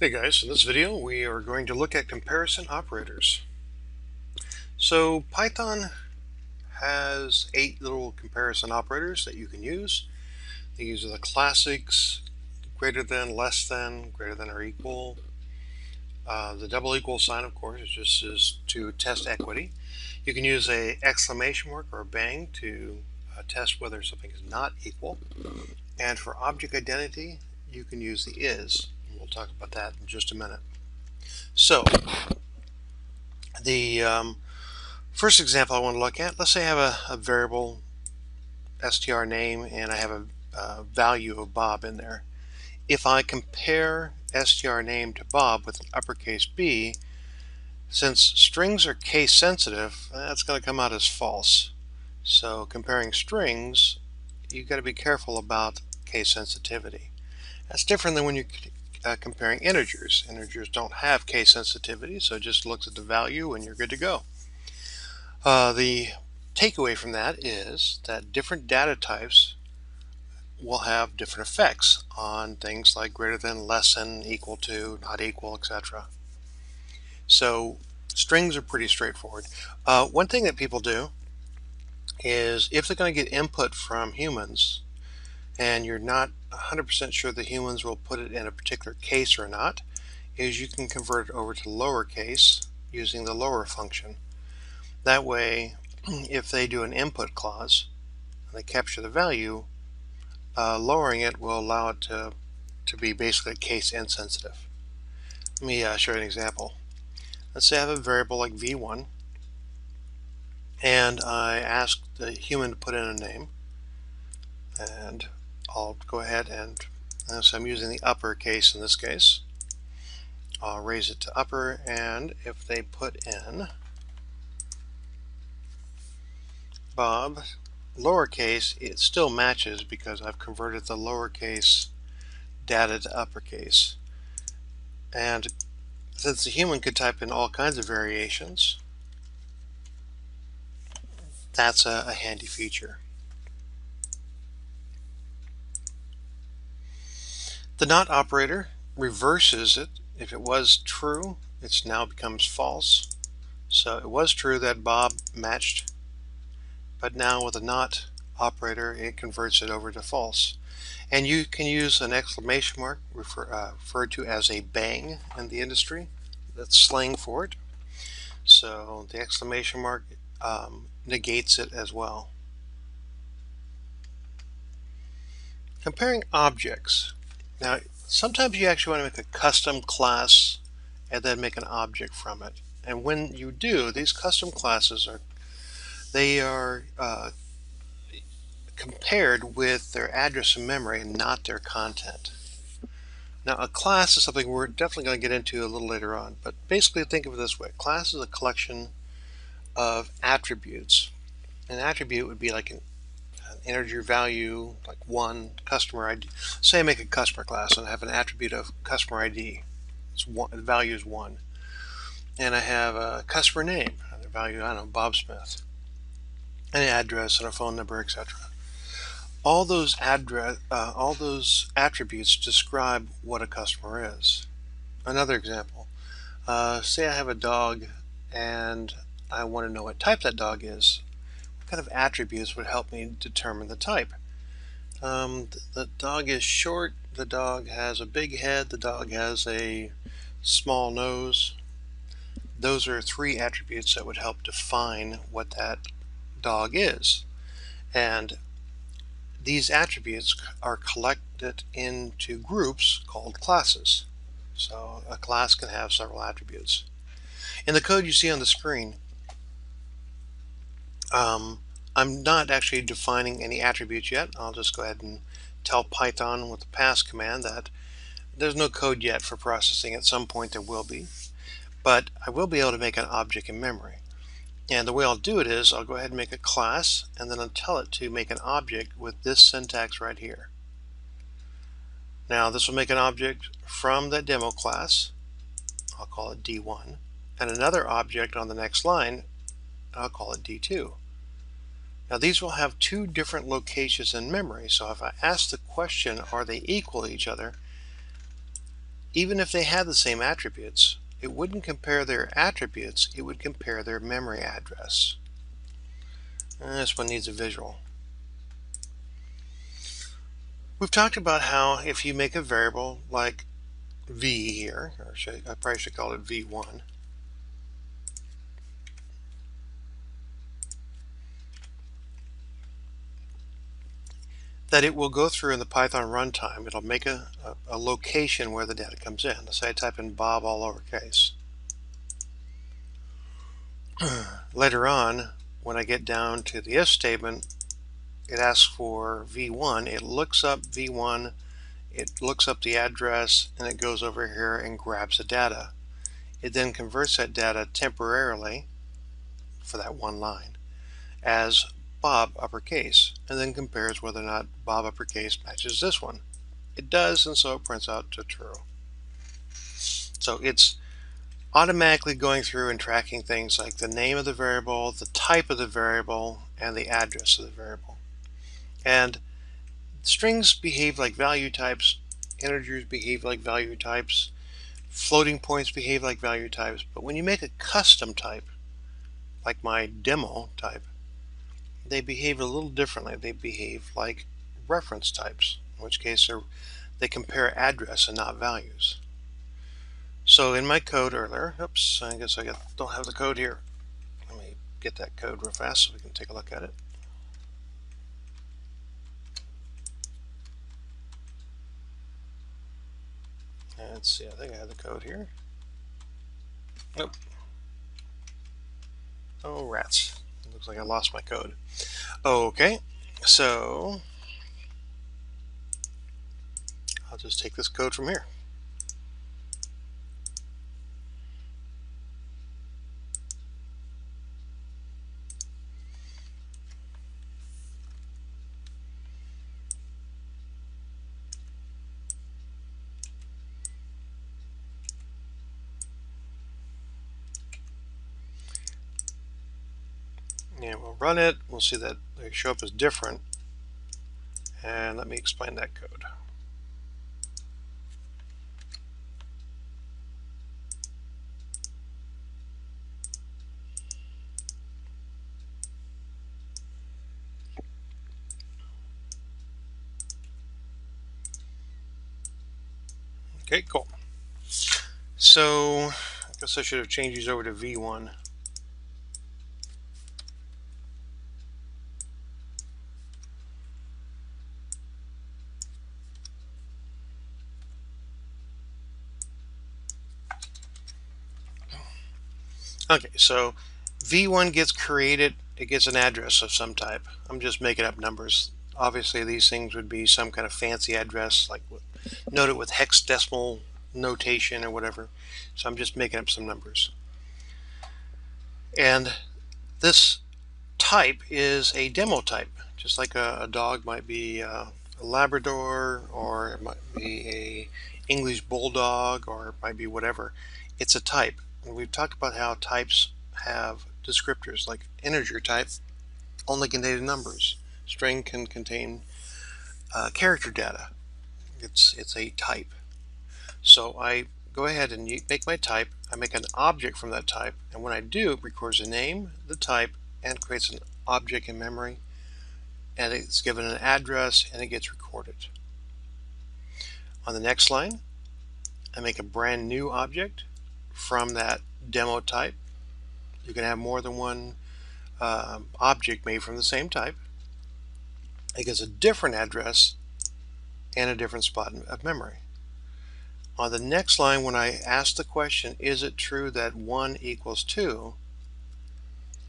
Hey guys, in this video we are going to look at comparison operators. So Python has 8 little comparison operators that you can use. These are the classics: greater than, less than, greater than or equal. The double equal sign, of course, is to test equity. You can use a exclamation mark or a bang to test whether something is not equal. And for object identity, you can use the is. And we'll talk about that in just a minute. So the first example I want to look at, let's say I have a variable str name and I have a value of Bob in there. If I compare str name to Bob with an uppercase B, since strings are case sensitive, that's going to come out as false. So comparing strings, you've got to be careful about case sensitivity. That's different than when you're comparing integers. Integers don't have case sensitivity, so it just looks at the value and you're good to go. The takeaway from that is that different data types will have different effects on things like greater than, less than, equal to, not equal, etc. So strings are pretty straightforward. One thing that people do is if they're going to get input from humans and you're not 100% sure the humans will put it in a particular case or not, is you can convert it over to lowercase using the lower function. That way, if they do an input clause and they capture the value, lowering it will allow it to be basically case insensitive. Let me show you an example. Let's say I have a variable like v1 and I ask the human to put in a name, and I'll go ahead and so I'm using the uppercase in this case. I'll raise it to upper, and if they put in Bob lowercase, it still matches because I've converted the lowercase data to uppercase. And since the human could type in all kinds of variations, that's a handy feature. The not operator reverses it. If it was true, it now becomes false. So it was true that Bob matched, but now with a not operator, it converts it over to false. And you can use an exclamation mark referred to as a bang in the industry. That's slang for it. So the exclamation mark negates it as well. Comparing objects. Now, sometimes you actually want to make a custom class and then make an object from it. And when you do, these custom classes are compared with their address in memory and not their content. Now, a class is something we're definitely going to get into a little later on, but basically think of it this way. A class is a collection of attributes. An attribute would be like an integer value, like 1, customer ID. Say I make a customer class and I have an attribute of customer ID. The value is 1. And I have a customer name, the value, I don't know, Bob Smith. An address and a phone number, etc. All those attributes describe what a customer is. Another example, say I have a dog and I want to know what type that dog is. What kind of attributes would help me determine the type? The dog is short, the dog has a big head, the dog has a small nose. Those are 3 attributes that would help define what that dog is. And these attributes are collected into groups called classes. So a class can have several attributes. In the code you see on the screen, I'm not actually defining any attributes yet. I'll just go ahead and tell Python with the pass command that there's no code yet for processing. At some point there will be, but I will be able to make an object in memory. And the way I'll do it is I'll go ahead and make a class, and then I'll tell it to make an object with this syntax right here. Now this will make an object from that demo class. I'll call it D1, and another object on the next line. I'll call it D2. Now these will have 2 different locations in memory, so if I ask the question, are they equal to each other, Even if they had the same attributes, it wouldn't compare their attributes, it would compare their memory address. And this one needs a visual. We've talked about how if you make a variable like v here, or I probably should call it v1, that it will go through in the Python runtime. It'll make a location where the data comes in. Let's say I type in Bob all lowercase. Later on, when I get down to the if statement, it asks for v1. It looks up v1, it looks up the address, and it goes over here and grabs the data. It then converts that data temporarily, for that one line, as Bob uppercase, and then compares whether or not Bob uppercase matches this one. It does, and so it prints out to true. So it's automatically going through and tracking things like the name of the variable, the type of the variable, and the address of the variable. And strings behave like value types, integers behave like value types, floating points behave like value types, but when you make a custom type, like my demo type, they behave a little differently. They behave like reference types, in which case they compare address and not values. So in my code earlier, oops, I guess I don't have the code here. Let me get that code real fast so we can take a look at it. Let's see, I think I have the code here. Nope. Oh, rats. It looks like I lost my code. Okay, so I'll just take this code from here. And we'll run it. We'll see that they show up as different. And let me explain that code. Okay, cool. So I guess I should have changed these over to v1. Okay, so v1 gets created, it gets an address of some type. I'm just making up numbers. Obviously these things would be some kind of fancy address, like noted with hexadecimal notation or whatever. So I'm just making up some numbers. And this type is a demo type, just like a dog might be a Labrador, or it might be a English Bulldog, or it might be whatever. It's a type. And we've talked about how types have descriptors, like integer type only contains numbers. String can contain character data. It's a type. So I go ahead and make my type. I make an object from that type, and when I do, it records the name, the type, and creates an object in memory, and it's given an address, and it gets recorded. On the next line, I make a brand new object from that demo type. You can have more than one object made from the same type. It gets a different address and a different spot of memory. On the next line, when I ask the question, is it true that 1 equals 2,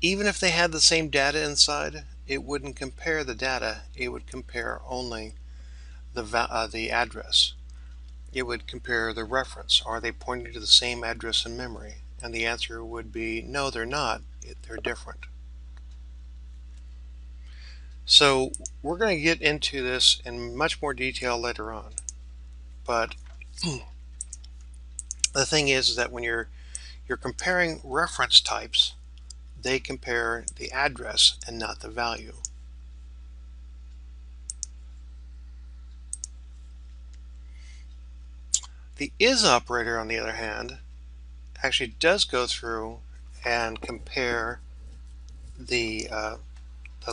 even if they had the same data inside, it wouldn't compare the data. It would compare only the address. It would compare the reference. Are they pointing to the same address in memory? And the answer would be no, they're not. They're different. So we're going to get into this in much more detail later on. But the thing is that when you're comparing reference types, they compare the address and not the value. The is operator, on the other hand, actually does go through and compare the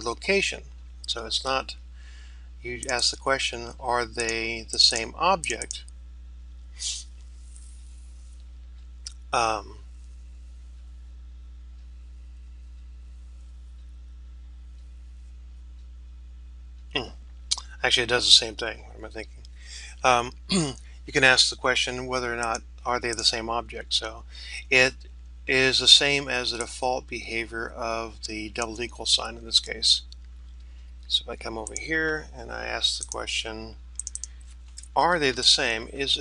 location. So it's not, you ask the question, are they the same object? Um, Actually, it does the same thing. What am I thinking? You can ask the question whether or not are they the same object. So it is the same as the default behavior of the double equal sign in this case. So if I come over here and I ask the question, are they the same? Is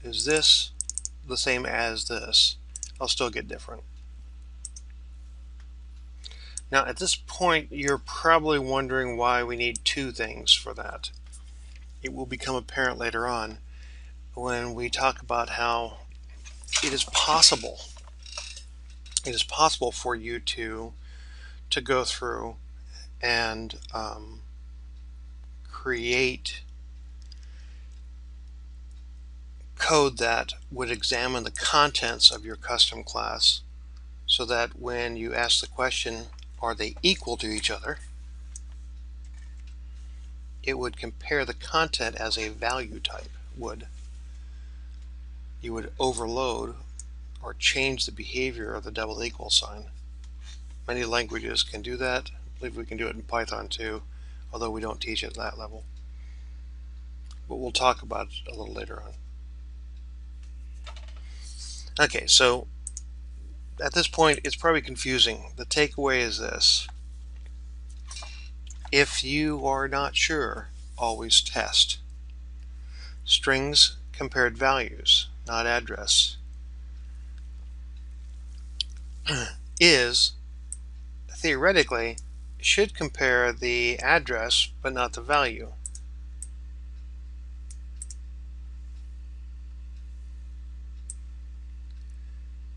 this the same as this? I'll still get different. Now at this point, you're probably wondering why we need two things for that. It will become apparent later on when we talk about how it is possible for you to go through and create code that would examine the contents of your custom class, so that when you ask the question, are they equal to each other, it would compare the content as a value type would. You would overload or change the behavior of the double equal sign. Many languages can do that. I believe we can do it in Python too, although we don't teach at that level. But we'll talk about it a little later on. Okay, so at this point it's probably confusing. The takeaway is this: if you are not sure, always test. Strings compared values, not address. Is theoretically should compare the address but not the value.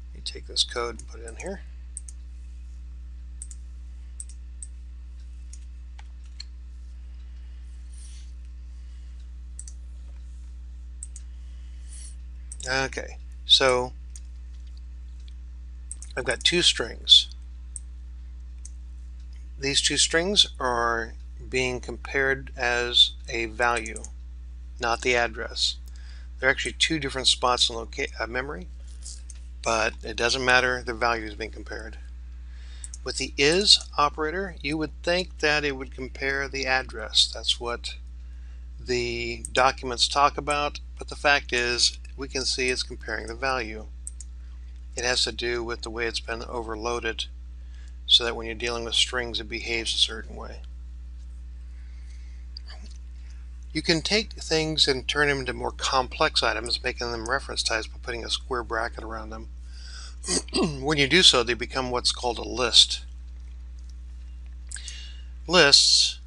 Let me take this code and put it in here. Okay, so I've got two strings. These two strings are being compared as a value, not the address. They're actually two different spots in memory, but it doesn't matter, the value is being compared. With the is operator, you would think that it would compare the address. That's what the documents talk about, but the fact is we can see it's comparing the value. It has to do with the way it's been overloaded, so that when you're dealing with strings it behaves a certain way. You can take things and turn them into more complex items, making them reference types by putting a square bracket around them. When you do so, they become what's called a list. Lists,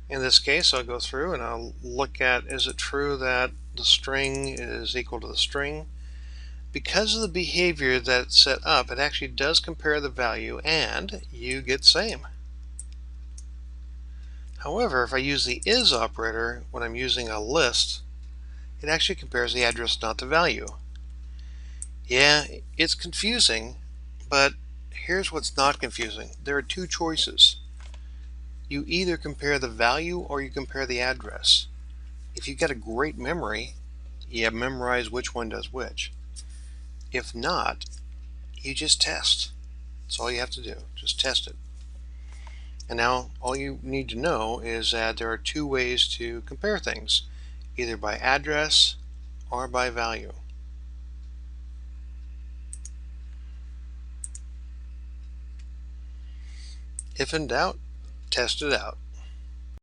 in this case, I'll go through and I'll look at, is it true that the string is equal to the string? Because of the behavior that's set up, it actually does compare the value and you get same. However, if I use the is operator when I'm using a list, it actually compares the address, not the value. Yeah, it's confusing, but here's what's not confusing. There are two choices. You either compare the value or you compare the address. If you've got a great memory, you memorize which one does which. If not, you just test. That's all you have to do. Just test it. And now all you need to know is that there are two ways to compare things, either by address or by value. If in doubt, test it out.